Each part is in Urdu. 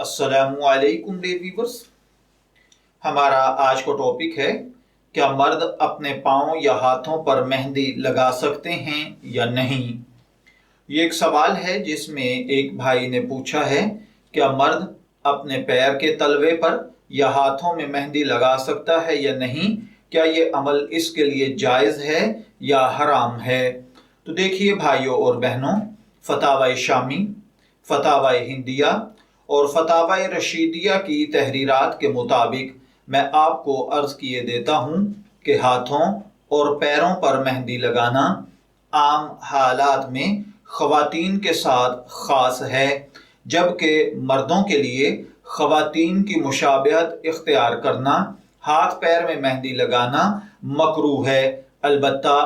السلام علیکم ڈیئر ویورز، ہمارا آج کا ٹاپک ہے کیا مرد اپنے پاؤں یا ہاتھوں پر مہندی لگا سکتے ہیں یا نہیں۔ یہ ایک سوال ہے جس میں ایک بھائی نے پوچھا ہے کیا مرد اپنے پیر کے تلوے پر یا ہاتھوں میں مہندی لگا سکتا ہے یا نہیں، کیا یہ عمل اس کے لیے جائز ہے یا حرام ہے۔ تو دیکھیے بھائیوں اور بہنوں، فتاوی شامی، فتاوی ہندیہ اور فتاوی رشیدیہ کی تحریرات کے مطابق میں آپ کو عرض کیے دیتا ہوں کہ ہاتھوں اور پیروں پر مہندی لگانا عام حالات میں خواتین کے ساتھ خاص ہے، جبکہ مردوں کے لیے خواتین کی مشابہت اختیار کرنا، ہاتھ پیر میں مہندی لگانا مکروہ ہے، البتہ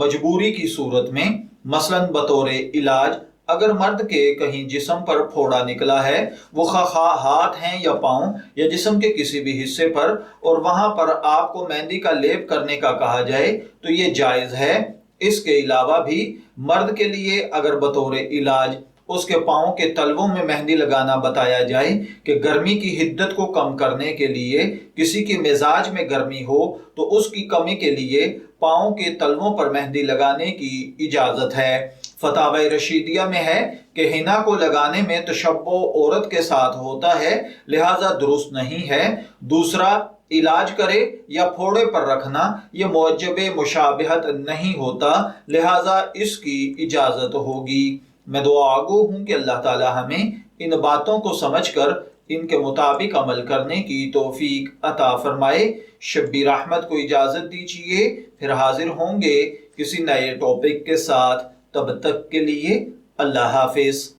مجبوری کی صورت میں، مثلاً بطور علاج اگر مرد کے کہیں جسم پر پھوڑا نکلا ہے، وہ خواہ ہاتھ ہیں یا پاؤں یا جسم کے کسی بھی حصے پر، اور وہاں پر آپ کو مہندی کا لیپ کرنے کا کہا جائے تو یہ جائز ہے۔ اس کے علاوہ بھی مرد کے لیے اگر بطور علاج اس کے پاؤں کے تلووں میں مہندی لگانا بتایا جائے کہ گرمی کی حدت کو کم کرنے کے لیے، کسی کی مزاج میں گرمی ہو تو اس کی کمی کے لیے پاؤں کے تلووں پر مہندی لگانے کی اجازت ہے۔ فتاوی رشیدیہ میں ہے کہ حنا کو لگانے میں تشبہ عورت کے ساتھ ہوتا ہے، لہذا درست نہیں ہے۔ دوسرا، علاج کرے یا پھوڑے پر رکھنا یہ موجب مشابہت نہیں ہوتا، لہذا اس کی اجازت ہوگی۔ میں دعا گو ہوں کہ اللہ تعالی ہمیں ان باتوں کو سمجھ کر ان کے مطابق عمل کرنے کی توفیق عطا فرمائے۔ شبیر احمد کو اجازت دیجیے، پھر حاضر ہوں گے کسی نئے ٹاپک کے ساتھ، تب تک کے لیے اللہ حافظ۔